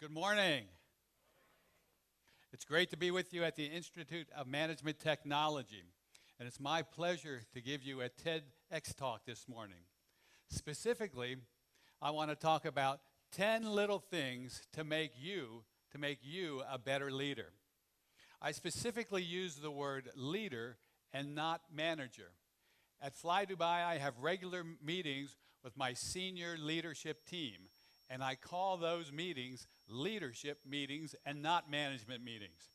Good morning. It's great to be with you at the Institute of Management Technology, and it's my pleasure to give you a TEDx talk this morning. Specifically, I want to talk about 10 little things to make you a better leader. I specifically use the word leader and not manager. At Fly Dubai, I have regular meetings with my senior leadership team, and I call those meetings leadership meetings and not management meetings.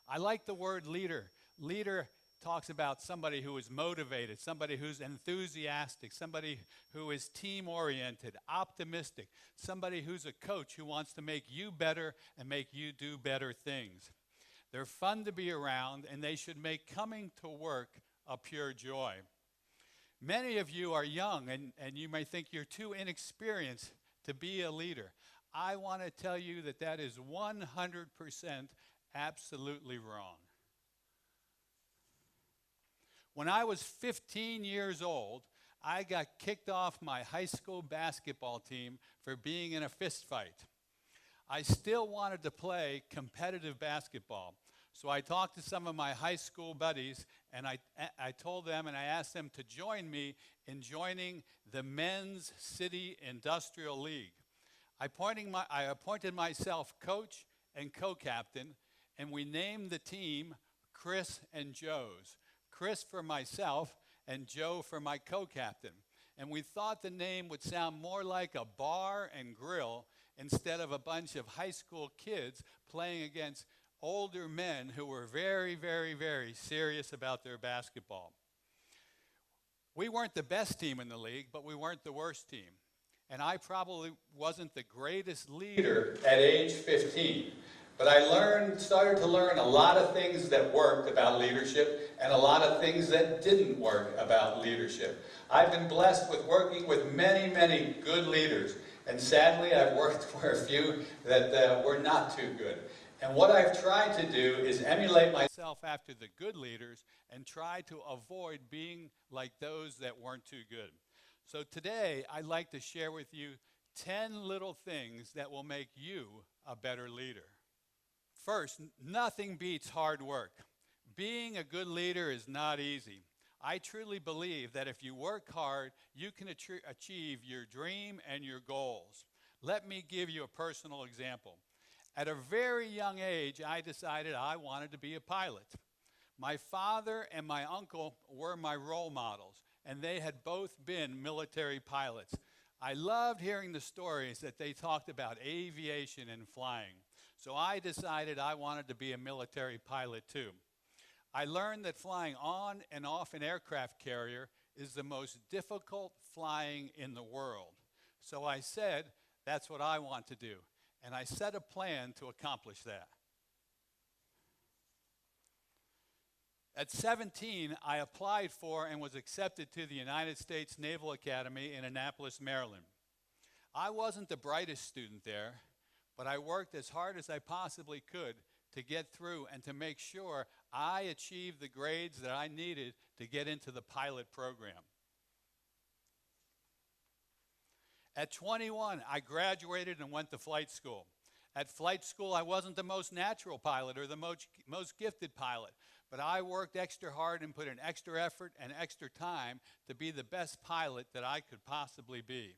I like the word leader. Leader talks about somebody who is motivated, somebody who's enthusiastic, somebody who is team-oriented, optimistic, somebody who's a coach who wants to make you better and make you do better things. They're fun to be around, and they should make coming to work a pure joy. Many of you are young, and you may think you're too inexperienced to be a leader. I want to tell you that that is 100% absolutely wrong. When I was 15 years old, I got kicked off my high school basketball team for being in a fist fight. I still wanted to play competitive basketball, so I talked to some of my high school buddies, and I told them and I asked them to join me in joining the Men's City Industrial League. I appointed myself coach and co-captain, and we named the team Chris and Joe's. Chris for myself and Joe for my co-captain. And we thought the name would sound more like a bar and grill instead of a bunch of high school kids playing against older men who were very, very, very serious about their basketball. We weren't the best team in the league, but we weren't the worst team. And I probably wasn't the greatest leader at age 15. But I started to learn a lot of things that worked about leadership and a lot of things that didn't work about leadership. I've been blessed with working with many, many good leaders. And sadly, I've worked for a few that were not too good. And what I've tried to do is emulate myself after the good leaders and try to avoid being like those that weren't too good. So today, I'd like to share with you 10 little things that will make you a better leader. First, nothing beats hard work. Being a good leader is not easy. I truly believe that if you work hard, you can achieve your dream and your goals. Let me give you a personal example. At a very young age, I decided I wanted to be a pilot. My father and my uncle were my role models, and they had both been military pilots. I loved hearing the stories that they talked about aviation and flying. So I decided I wanted to be a military pilot too. I learned that flying on and off an aircraft carrier is the most difficult flying in the world. So I said, that's what I want to do. And I set a plan to accomplish that. At 17, I applied for and was accepted to the United States Naval Academy in Annapolis, Maryland. I wasn't the brightest student there, but I worked as hard as I possibly could to get through and to make sure I achieved the grades that I needed to get into the pilot program. At 21, I graduated and went to flight school. At flight school, I wasn't the most natural pilot or the most gifted pilot, but I worked extra hard and put in extra effort and extra time to be the best pilot that I could possibly be.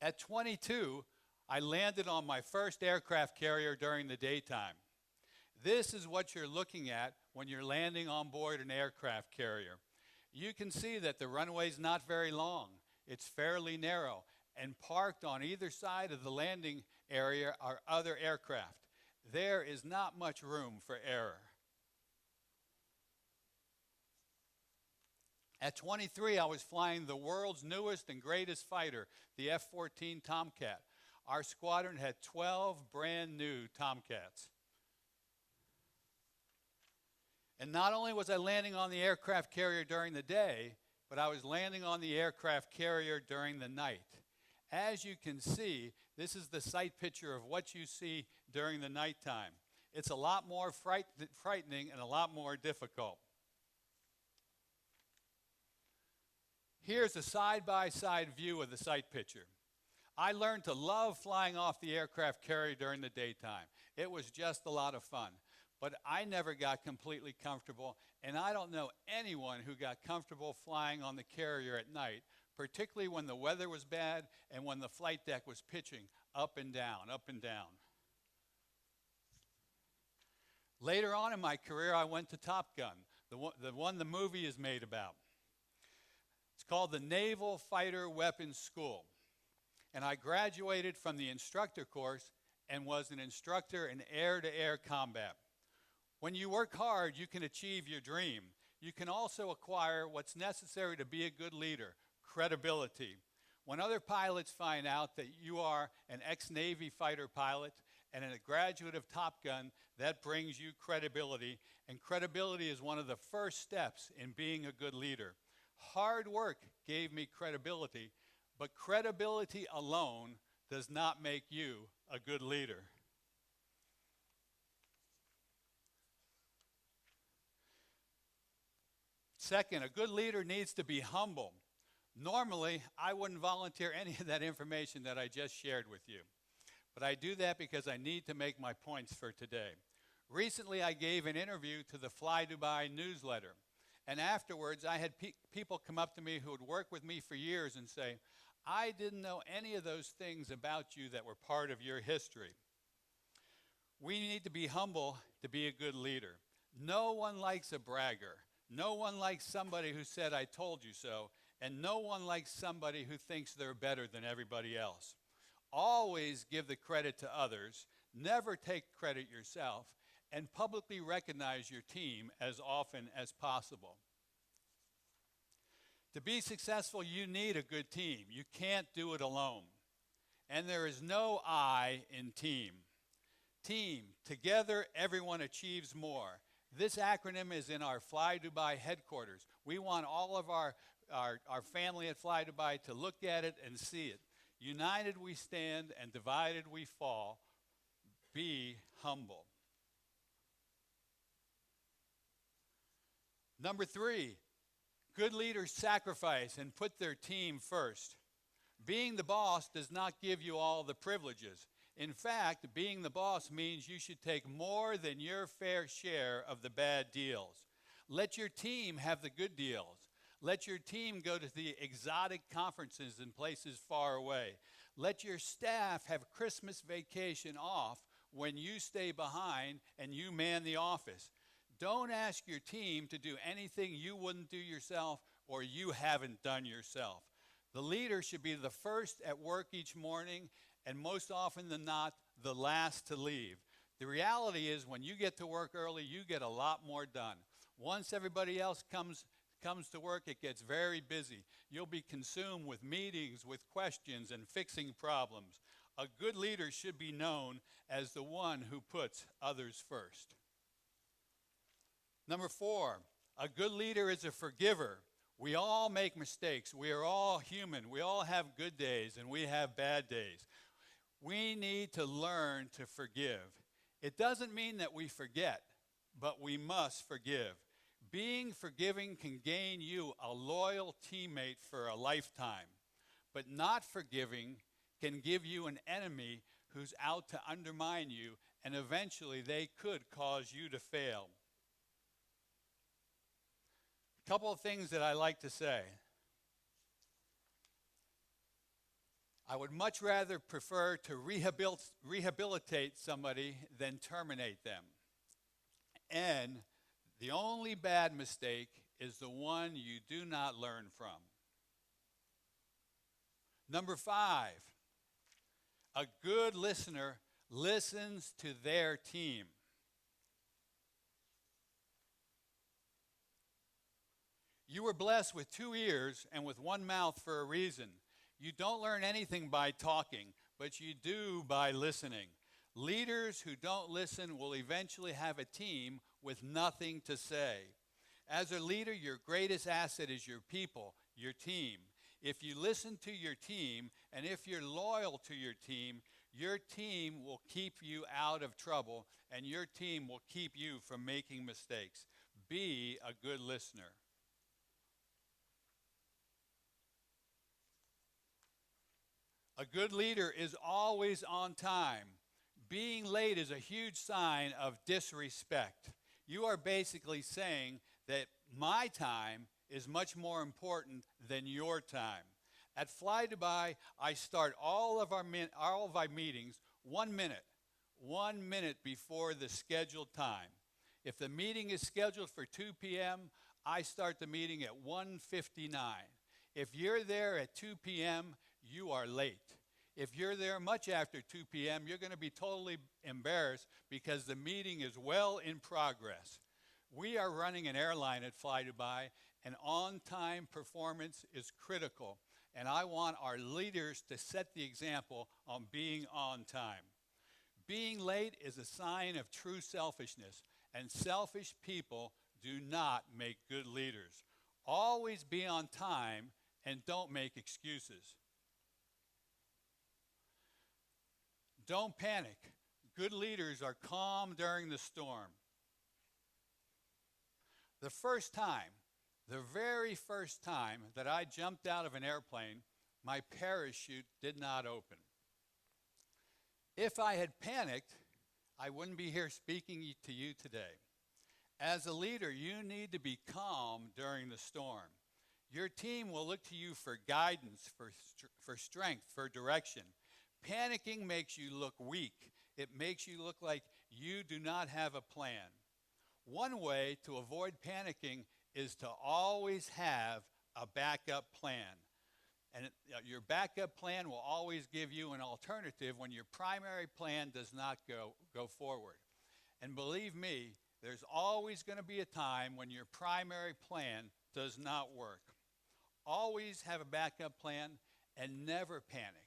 At 22, I landed on my first aircraft carrier during the daytime. This is what you're looking at when you're landing on board an aircraft carrier. You can see that the runway's not very long. It's fairly narrow, and parked on either side of the landing area are other aircraft. There is not much room for error. At 23, I was flying the world's newest and greatest fighter, the F-14 Tomcat. Our squadron had 12 brand new Tomcats. And not only was I landing on the aircraft carrier during the day, but I was landing on the aircraft carrier during the night. As you can see, this is the sight picture of what you see during the nighttime. It's a lot more frightening and a lot more difficult. Here's a side-by-side view of the sight picture. I learned to love flying off the aircraft carrier during the daytime. It was just a lot of fun. But I never got completely comfortable, and I don't know anyone who got comfortable flying on the carrier at night, particularly when the weather was bad and when the flight deck was pitching up and down, up and down. Later on in my career, I went to Top Gun, the one the movie is made about. It's called the Naval Fighter Weapons School. And I graduated from the instructor course and was an instructor in air-to-air combat. When you work hard, you can achieve your dream. You can also acquire what's necessary to be a good leader, credibility. When other pilots find out that you are an ex-Navy fighter pilot and a graduate of Top Gun, that brings you credibility, and credibility is one of the first steps in being a good leader. Hard work gave me credibility, but credibility alone does not make you a good leader. Second, a good leader needs to be humble. Normally, I wouldn't volunteer any of that information that I just shared with you. But I do that because I need to make my points for today. Recently, I gave an interview to the Fly Dubai newsletter. And afterwards, I had people come up to me who had worked with me for years and say, I didn't know any of those things about you that were part of your history. We need to be humble to be a good leader. No one likes a bragger. No one likes somebody who said, I told you so. And no one likes somebody who thinks they're better than everybody else. Always give the credit to others. Never take credit yourself. And publicly recognize your team as often as possible. To be successful, you need a good team. You can't do it alone. And there is no I in team. Team, together everyone achieves more. This acronym is in our Fly Dubai headquarters. We want all of our family at Fly Dubai to look at it and see it. United we stand and divided we fall. Be humble. Number 3, good leaders sacrifice and put their team first. Being the boss does not give you all the privileges. In fact, being the boss means you should take more than your fair share of the bad deals. Let your team have the good deals. Let your team go to the exotic conferences in places far away. Let your staff have Christmas vacation off when you stay behind and you man the office. Don't ask your team to do anything you wouldn't do yourself or you haven't done yourself. The leader should be the first at work each morning and most often than not, the last to leave. The reality is when you get to work early, you get a lot more done. Once everybody else comes to work, it gets very busy. You'll be consumed with meetings, with questions, and fixing problems. A good leader should be known as the one who puts others first. Number 4, a good leader is a forgiver. We all make mistakes. We are all human. We all have good days and we have bad days. We need to learn to forgive. It doesn't mean that we forget, but we must forgive. Being forgiving can gain you a loyal teammate for a lifetime, but not forgiving can give you an enemy who's out to undermine you, and eventually they could cause you to fail. A couple of things that I like to say. I would much rather prefer to rehabilitate somebody than terminate them. And the only bad mistake is the one you do not learn from. Number 5, a good listener listens to their team. You were blessed with 2 ears and with 1 mouth for a reason. You don't learn anything by talking, but you do by listening. Leaders who don't listen will eventually have a team with nothing to say. As a leader, your greatest asset is your people, your team. If you listen to your team, and if you're loyal to your team will keep you out of trouble, and your team will keep you from making mistakes. Be a good listener. A good leader is always on time. Being late is a huge sign of disrespect. You are basically saying that my time is much more important than your time. At Fly Dubai, I start all of our meetings 1 minute before the scheduled time. If the meeting is scheduled for 2 p.m., I start the meeting at 1:59. If you're there at 2 p.m., you are late. If you're there much after 2 p.m., you're going to be totally embarrassed because the meeting is well in progress. We are running an airline at Fly Dubai, and on-time performance is critical. And I want our leaders to set the example on being on time. Being late is a sign of true selfishness, and selfish people do not make good leaders. Always be on time and don't make excuses. Don't panic. Good leaders are calm during the storm. The very first time that I jumped out of an airplane, my parachute did not open. If I had panicked, I wouldn't be here speaking to you today. As a leader, you need to be calm during the storm. Your team will look to you for guidance, for strength, for direction. Panicking makes you look weak. It makes you look like you do not have a plan. One way to avoid panicking is to always have a backup plan. And your backup plan will always give you an alternative when your primary plan does not go forward. And believe me, there's always going to be a time when your primary plan does not work. Always have a backup plan and never panic.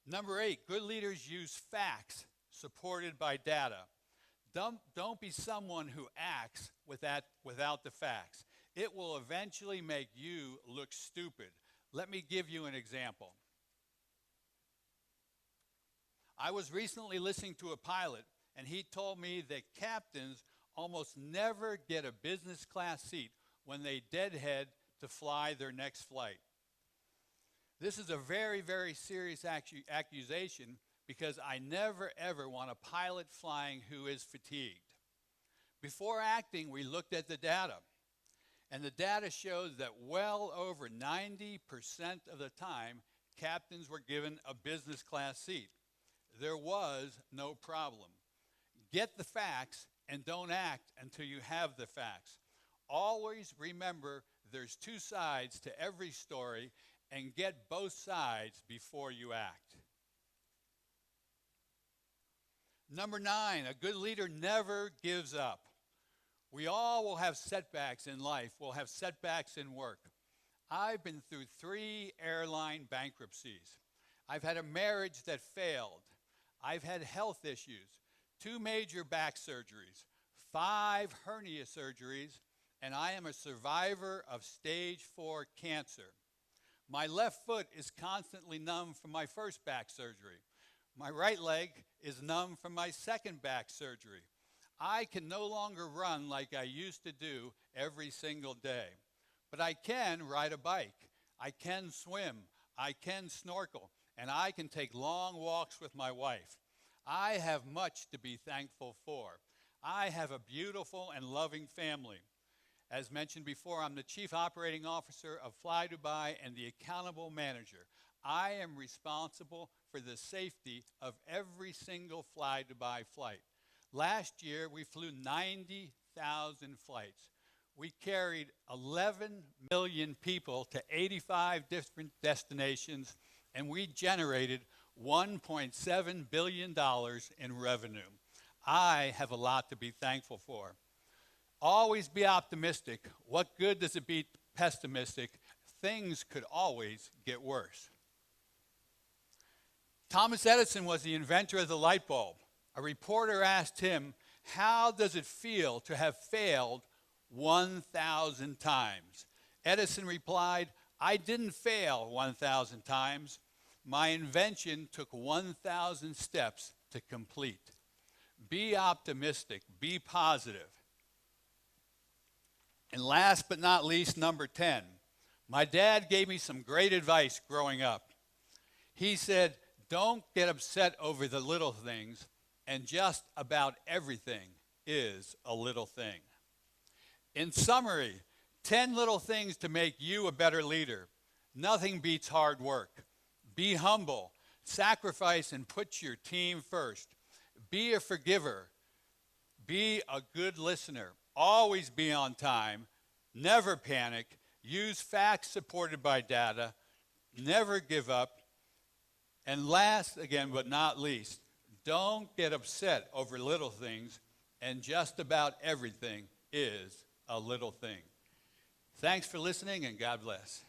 Number 8, good leaders use facts supported by data. Don't be someone who acts without the facts. It will eventually make you look stupid. Let me give you an example. I was recently listening to a pilot, and he told me that captains almost never get a business class seat when they deadhead to fly their next flight. This is a very, very serious accusation because I never, ever want a pilot flying who is fatigued. Before acting, we looked at the data. And the data shows that well over 90% of the time, captains were given a business class seat. There was no problem. Get the facts and don't act until you have the facts. Always remember there's two sides to every story, and get both sides before you act. Number 9, a good leader never gives up. We all will have setbacks in life. We'll have setbacks in work. I've been through 3 airline bankruptcies. I've had a marriage that failed. I've had health issues, 2 major back surgeries, 5 hernia surgeries, and I am a survivor of stage 4 cancer. My left foot is constantly numb from my first back surgery. My right leg is numb from my second back surgery. I can no longer run like I used to do every single day. But I can ride a bike. I can swim. I can snorkel. And I can take long walks with my wife. I have much to be thankful for. I have a beautiful and loving family. As mentioned before, I'm the Chief Operating Officer of Fly Dubai and the Accountable Manager. I am responsible for the safety of every single Fly Dubai flight. Last year, we flew 90,000 flights. We carried 11 million people to 85 different destinations, and we generated $1.7 billion in revenue. I have a lot to be thankful for. Always be optimistic. What good does it be pessimistic? Things could always get worse. Thomas Edison was the inventor of the light bulb. A reporter asked him, how does it feel to have failed 1,000 times? Edison replied, I didn't fail 1,000 times. My invention took 1,000 steps to complete. Be optimistic. Be positive. And last but not least, number 10, My dad gave me some great advice growing up. He said, don't get upset over the little things, and just about everything is a little thing. In summary, 10 little things to make you a better leader. Nothing beats hard work. Be humble. Sacrifice and put your team first. Be a forgiver. Be a good listener. Always be on time. Never panic. Use facts supported by data. Never give up. And last, again, but not least, don't get upset over little things, and just about everything is a little thing. Thanks for listening, and God bless.